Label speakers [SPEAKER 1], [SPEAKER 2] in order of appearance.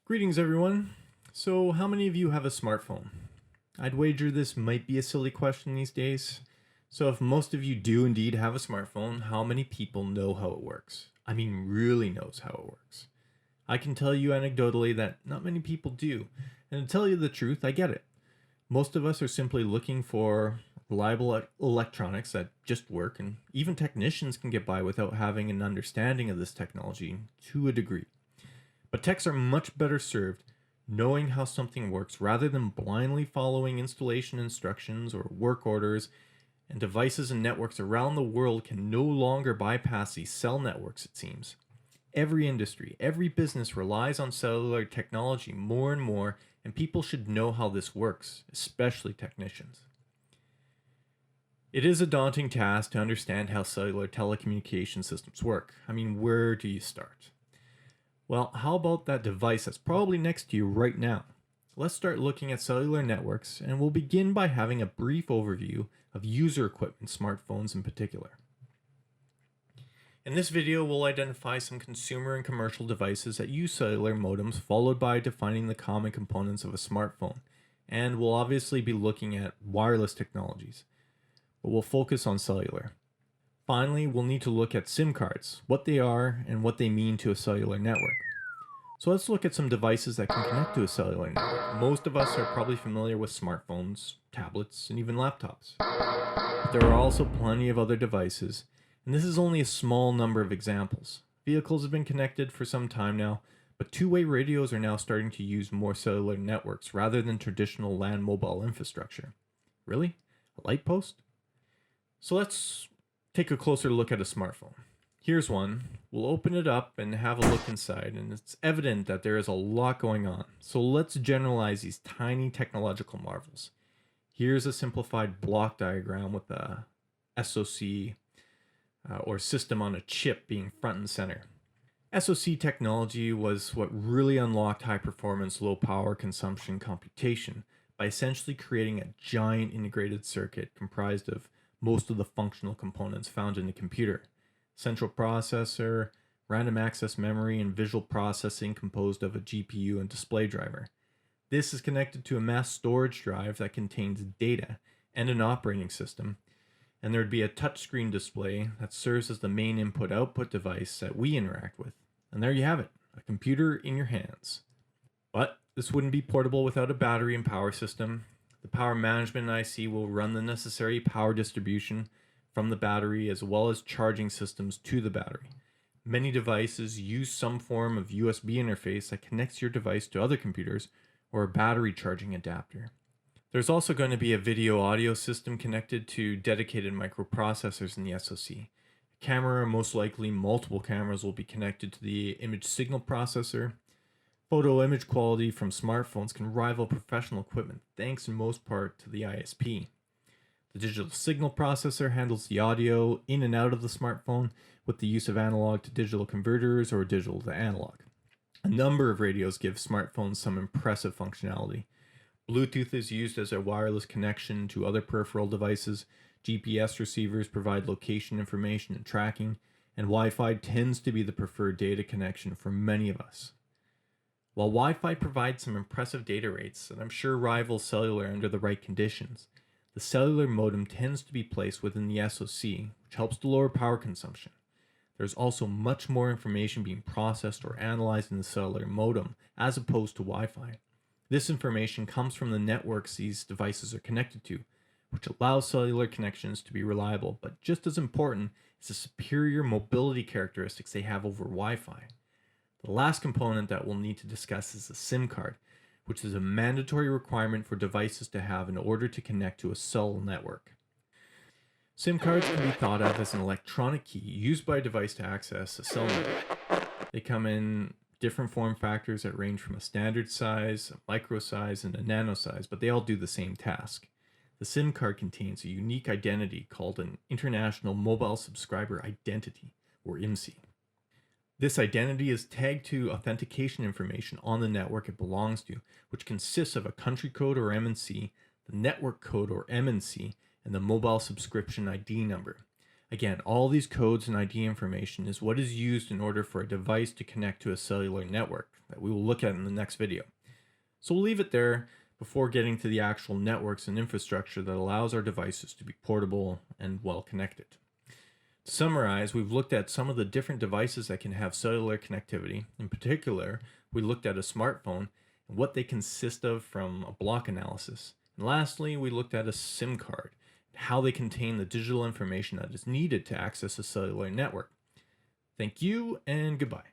[SPEAKER 1] Greetings, everyone. So, how many of you have a smartphone? I'd wager this might be a silly question these days. So, if most of you do indeed have a smartphone, how many people know how it works? I mean, really knows how it works. I can tell you anecdotally that not many people do. And to tell you the truth, I get it. Most of us are simply looking for reliable electronics that just work, and even technicians can get by without having an understanding of this technology to a degree. But techs are much better served knowing how something works rather than blindly following installation instructions or work orders, and devices and networks around the world can no longer bypass these cell networks, it seems. Every industry, every business relies on cellular technology more and more, and people should know how this works, especially technicians. It is a daunting task to understand how cellular telecommunication systems work. I mean, where do you start? Well, how about that device that's probably next to you right now? Let's start looking at cellular networks, and we'll begin by having a brief overview of user equipment, smartphones in particular. In this video, we'll identify some consumer and commercial devices that use cellular modems, followed by defining the common components of a smartphone. And we'll obviously be looking at wireless technologies, but we'll focus on cellular. Finally, we'll need to look at SIM cards, what they are, and what they mean to a cellular network. So let's look at some devices that can connect to a cellular network. Most of us are probably familiar with smartphones, tablets, and even laptops. But there are also plenty of other devices, and this is only a small number of examples. Vehicles have been connected for some time now, but two-way radios are now starting to use more cellular networks rather than traditional land mobile infrastructure. Really? A light post? So let's take a closer look at a smartphone. Here's one. We'll open it up and have a look inside, and it's evident that there is a lot going on. So let's generalize these tiny technological marvels. Here's a simplified block diagram with a SoC or system on a chip being front and center. SoC technology was what really unlocked high performance, low power consumption computation by essentially creating a giant integrated circuit comprised of most of the functional components found in a computer. Central processor, random access memory, and visual processing composed of a GPU and display driver. This is connected to a mass storage drive that contains data and an operating system, and there'd be a touchscreen display that serves as the main input-output device that we interact with. And there you have it, a computer in your hands. But this wouldn't be portable without a battery and power system. The power management IC will run the necessary power distribution from the battery as well as charging systems to the battery. Many devices use some form of USB interface that connects your device to other computers or a battery charging adapter. There's also going to be a video audio system connected to dedicated microprocessors in the SoC. A camera, or most likely multiple cameras, will be connected to the image signal processor. Photo image quality from smartphones can rival professional equipment thanks in most part to the ISP. The digital signal processor handles the audio in and out of the smartphone with the use of analog to digital converters or digital to analog. A number of radios give smartphones some impressive functionality. Bluetooth is used as a wireless connection to other peripheral devices, GPS receivers provide location information and tracking, and Wi-Fi tends to be the preferred data connection for many of us. While Wi-Fi provides some impressive data rates, and I'm sure rivals cellular under the right conditions, the cellular modem tends to be placed within the SoC, which helps to lower power consumption. There's also much more information being processed or analyzed in the cellular modem as opposed to Wi-Fi. This information comes from the networks these devices are connected to, which allows cellular connections to be reliable, but just as important is the superior mobility characteristics they have over Wi-Fi. The last component that we'll need to discuss is the SIM card, which is a mandatory requirement for devices to have in order to connect to a cell network. SIM cards can be thought of as an electronic key used by a device to access a cell network. They come in different form factors that range from a standard size, a micro size, and a nano size, but they all do the same task. The SIM card contains a unique identity called an International Mobile Subscriber Identity, or IMSI. This identity is tagged to authentication information on the network it belongs to, which consists of a country code or MNC, the network code or MNC, and the mobile subscription ID number. Again, all these codes and ID information is what is used in order for a device to connect to a cellular network that we will look at in the next video. So we'll leave it there before getting to the actual networks and infrastructure that allows our devices to be portable and well connected. To summarize, we've looked at some of the different devices that can have cellular connectivity. In particular, we looked at a smartphone and what they consist of from a block analysis. And lastly, we looked at a SIM card and how they contain the digital information that is needed to access a cellular network. Thank you and goodbye.